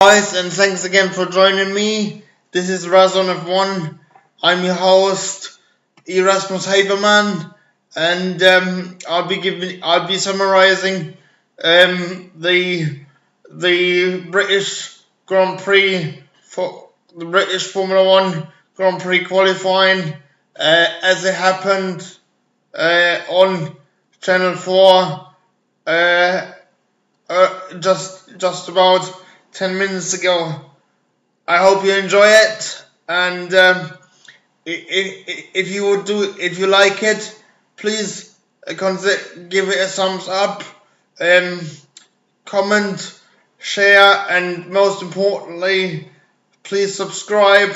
Guys, and thanks again for joining me. This is Razon F1. I'm your host, Erasmus Haberman, and I'll be summarizing the British Grand Prix for the British Formula One Grand Prix qualifying as it happened on Channel 4 just about 10 minutes ago. I hope you enjoy it, and if you like it, please give it a thumbs up, comment, share, and most importantly, please subscribe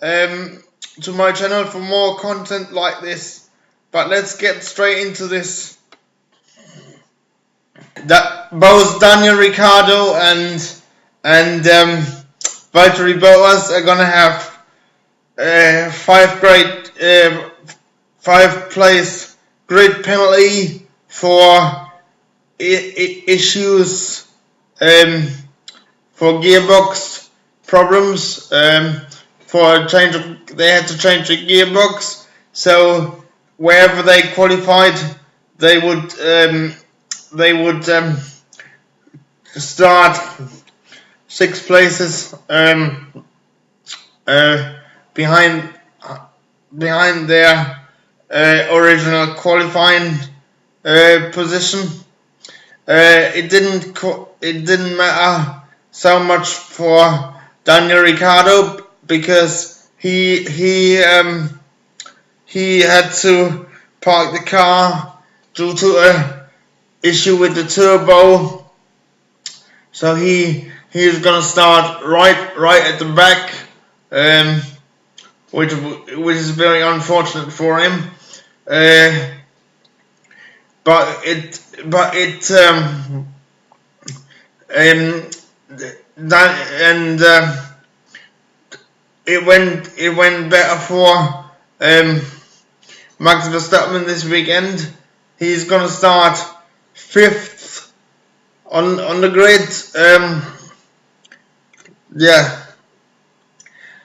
to my channel for more content like this. But let's get straight into this. Both Daniel Ricciardo and Valtteri Bottas are gonna have 5-place grid penalty for issues for gearbox problems. They had to change the gearbox, so wherever they qualified, they would start 6 places behind their original qualifying position. It didn't matter so much for Daniel Ricciardo because he had to park the car due to a issue with the turbo. So he's gonna start right at the back, which is very unfortunate for him. It went better for Max Verstappen this weekend. He's gonna start 5th on the grid.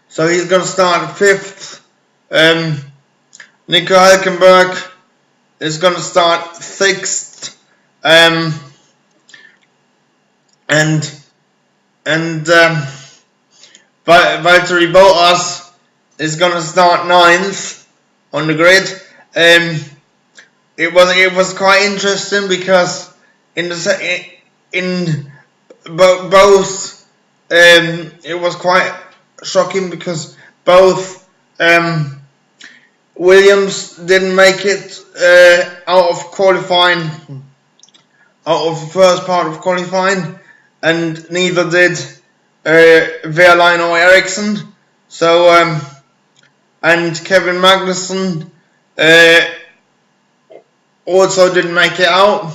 So he's gonna start 5th. Nico Hülkenberg is gonna start 6th. Valtteri Bottas is gonna start 9th on the grid. It was quite interesting because both it was quite shocking because both Williams didn't make it out of the first part of qualifying, and neither did Wehrlein or Ericsson. So and Kevin Magnussen also didn't make it out,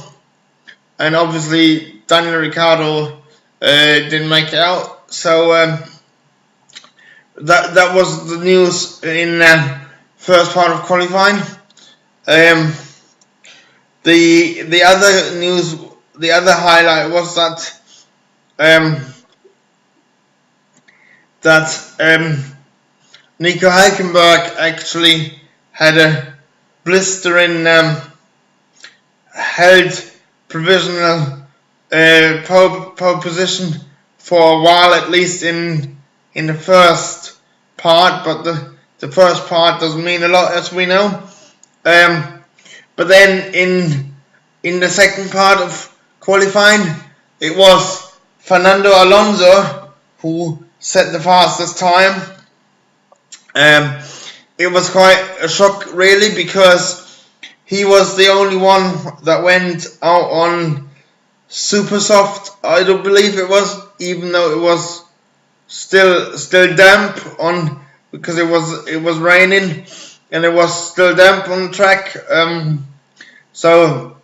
and obviously Daniel Ricciardo didn't make it out. So that was the news in first part of qualifying. The other news, the other highlight was that Nico Hülkenberg actually had a blistering held provisional pole position for a while, at least in the first part, but the first part doesn't mean a lot, as we know. But then in the second part of qualifying, it was Fernando Alonso who set the fastest time. It was quite a shock, really, because he was the only one that went out on super soft, I don't believe it was, even though it was still damp on, because it was raining and it was still damp on the track. So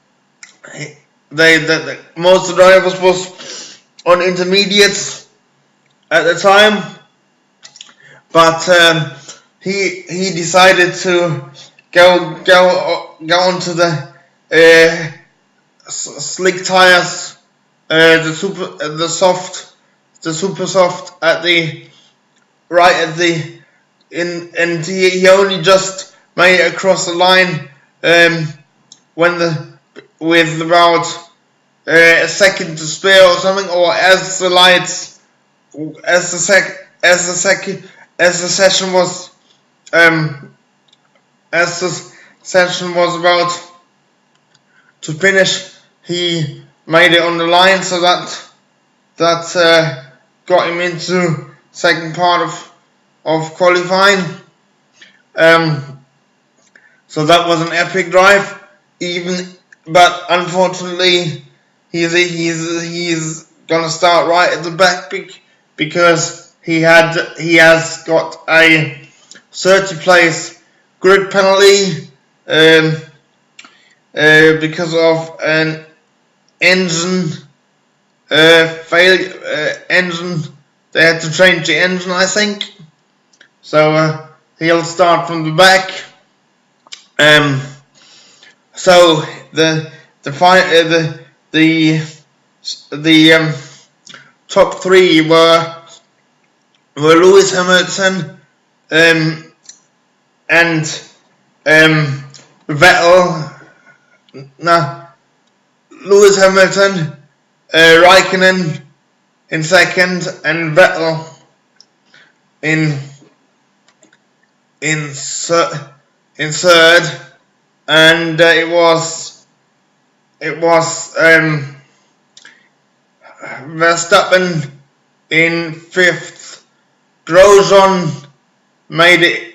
most of the drivers was on intermediates at the time, but he decided to go onto the slick tires, the soft super soft at the and he only just made it across the line with about a second to spare or something, or as the session was about to finish, he made it on the line, so that got him into second part of qualifying. So that was an epic drive, but unfortunately he's gonna start right at the back because he has got a 30 place grid penalty because of an engine failure. They had to change the engine, I think. So he'll start from the back. So the top three were Lewis Hamilton and Vettel. Lewis Hamilton, Raikkonen in second, and Vettel in third, and it was Verstappen in fifth. Grosjean made it.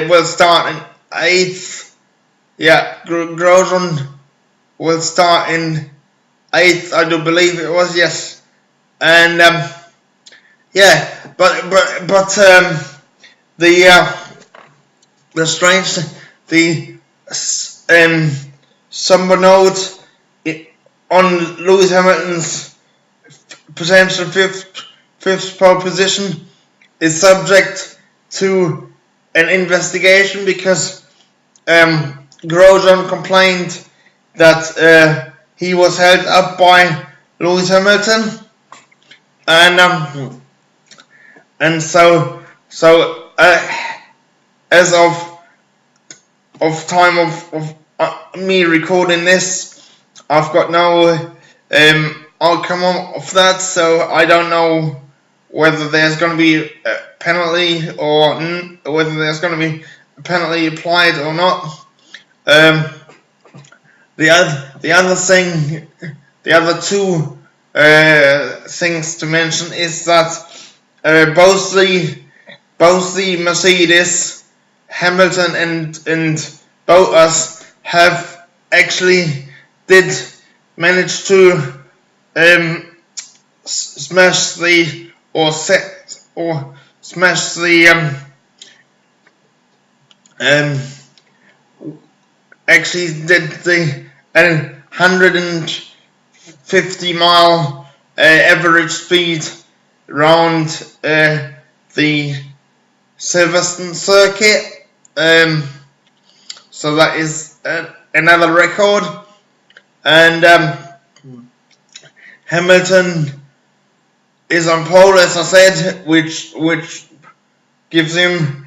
Will start in eighth. Yeah, Grosjean will start in eighth. I do believe it was, yes. And the strange, somber note on Lewis Hamilton's potential fifth pole position is subject to an investigation because Grosjean complained that he was held up by Lewis Hamilton, and so as of time of me recording this, I've got no outcome of that, so I don't know whether there's going to be a penalty or whether there's going to be a penalty applied or not. The other two things to mention is that both the Mercedes, Hamilton and Bottas have actually did manage to smash the actually did the 150 mile average speed around the Silverstone circuit. So that is another record, and Hamilton is on pole, as I said, which gives him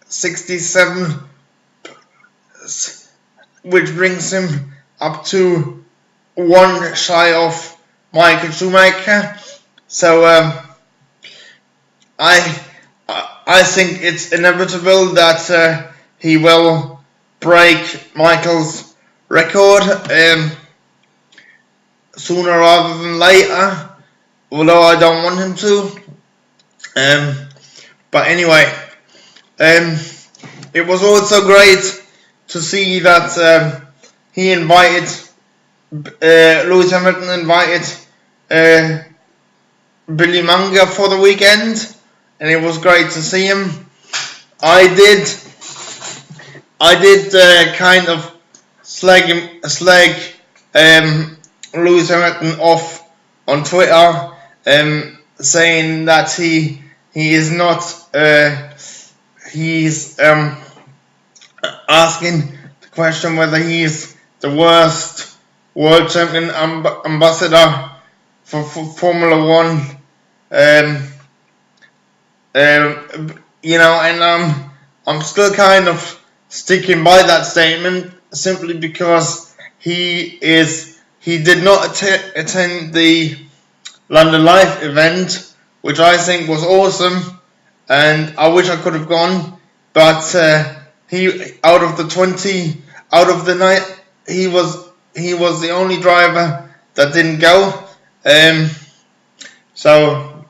67, which brings him up to one shy of Michael Schumacher. So I think it's inevitable that he will break Michael's record sooner rather than later, although I don't want him to. But anyway, it was also great to see that Lewis Hamilton invited Billy Munger for the weekend, and it was great to see him. I did kind of slag Lewis Hamilton off on Twitter, saying that he is not he's asking the question whether he is worst world champion ambassador for Formula One. You know, and I'm still kind of sticking by that statement simply because he did not attend the London Live event, which I think was awesome, and I wish I could have gone, but he out of the night, he was the only driver that didn't go. So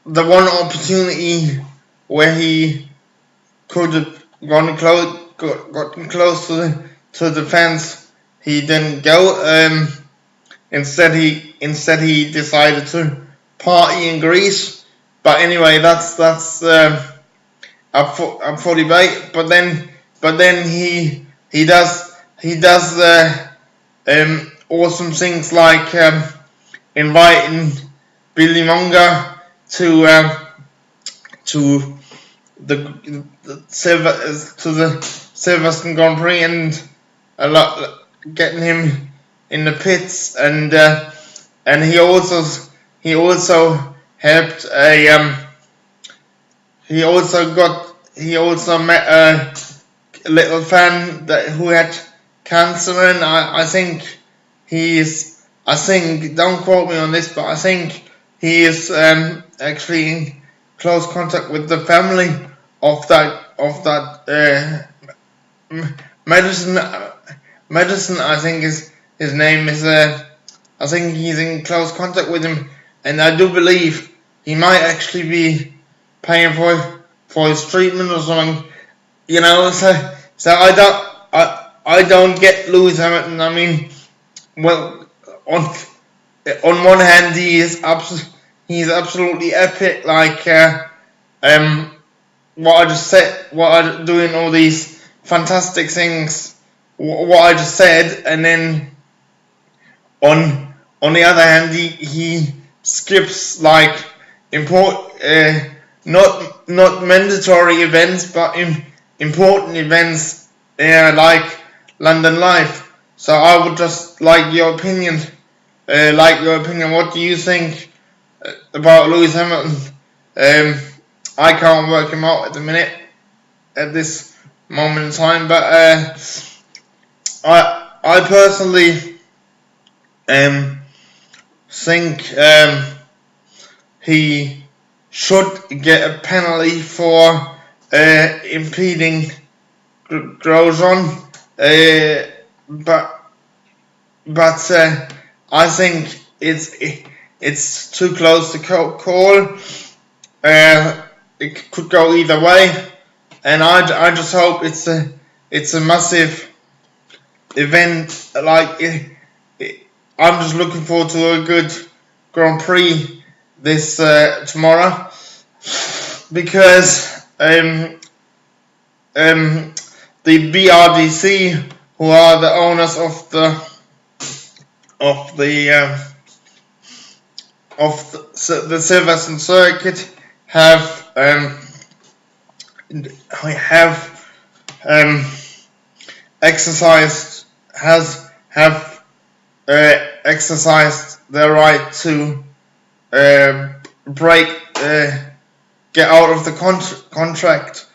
the one opportunity where he could have gotten close to the fence, he didn't go. Instead he decided to party in Greece. But anyway, that's up for debate. But then he does awesome things like inviting Billy Munger to the Silverstone Grand Prix and getting him in the pits, and he also helped he also met a little fan who had cancer, and I think don't quote me on this, but I think he is actually in close contact with the family of that medicine. I think his name is. I think he's in close contact with him, and I do believe he might actually be paying for his treatment or something. You know, so I don't get Lewis Hamilton. I mean, well, on one hand he's absolutely epic, like what I just said, doing all these fantastic things, what I just said, and then on the other hand he skips like not mandatory events, but important events like London Live. So I would just like your opinion. What do you think about Lewis Hamilton? I can't work him out at the minute, at this moment in time, but I personally think he should get a penalty for impeding Grosjean, but I think it's too close to call. It could go either way, and I just hope it's a massive event. Like I'm just looking forward to a good Grand Prix this tomorrow, because the BRDC, who are the owners of the Silverstone circuit, have exercised their right to get out of the contract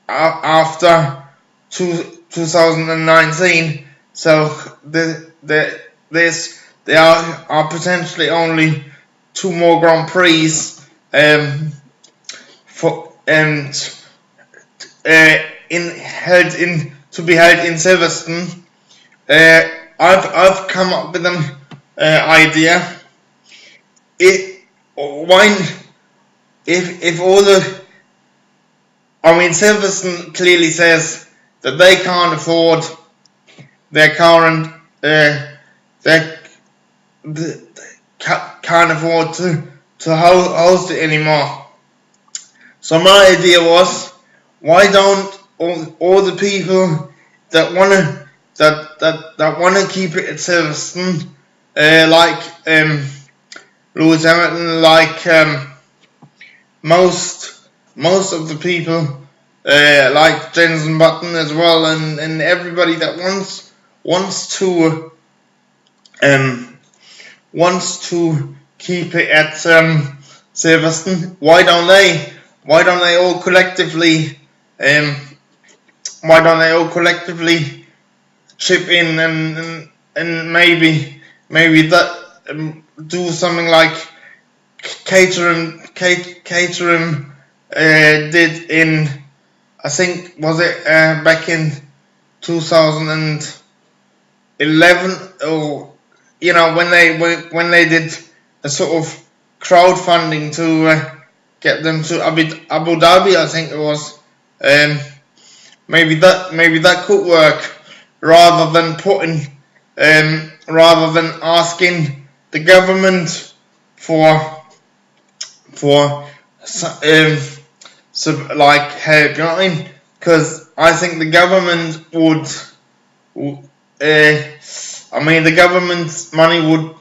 after 2019. So there are potentially only 2 more Grand Prix to be held in Silverstone. I've come up with an idea. Silverstone clearly says that they can't afford their current can't afford to host it anymore. So my idea was, why don't all the people that wanna keep it at Silverstone, like Lewis Hamilton, like most of the people like Jensen Button as well, and everybody that wants to keep it at Silverstone. Why don't they all collectively chip in and maybe that do something like Caterham did in, I think, was it back in 2011, or when they did a sort of crowdfunding to get them to Abu Dhabi, I think it was. Maybe that could work, rather than asking the government for like help, you know what I mean? Because I think the government the government's money would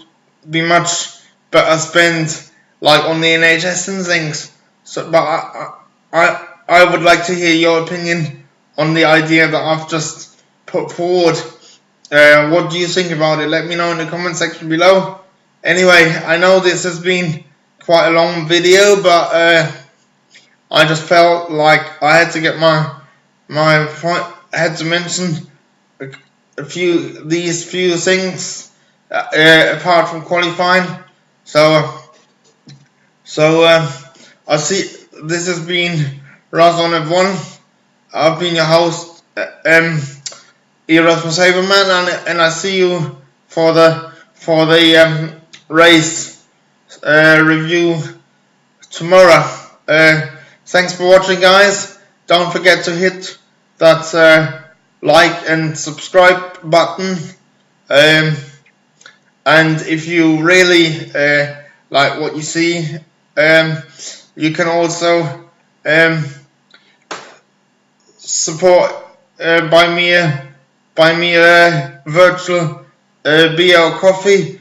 be much better spent like on the NHS and things. So, but I would like to hear your opinion on the idea that I've just put forward. What do you think about it? Let me know in the comment section below. Anyway, I know this has been quite a long video, but I just felt like I had to get my point. I had to mention these few things apart from qualifying. So I see this has been Razon F1. I've been your host, Erasmus Haberman, and I see you for the race review tomorrow. Thanks for watching, guys. Don't forget to hit that like and subscribe button. And if you really like what you see, you can also support buy me a virtual beer or coffee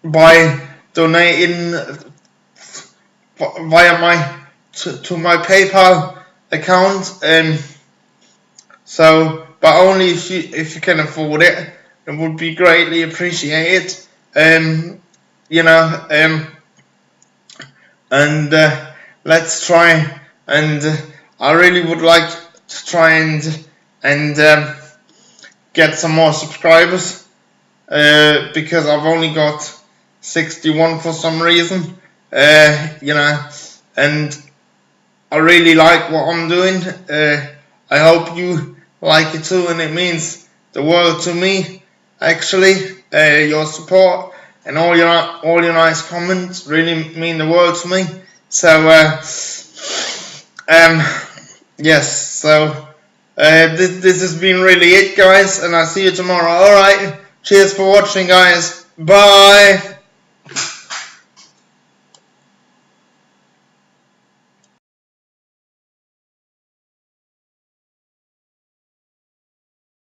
by donating via my PayPal account. But only if you can afford it. It would be greatly appreciated. And let's try, and I really would like to try and get some more subscribers, because I've only got 61 for some reason, and I really like what I'm doing. I hope you like it too, and it means the world to me. Actually, your support and all your nice comments really mean the world to me. So yes, so this has been really it, guys, and I'll see you tomorrow. Alright, cheers for watching, guys. Bye.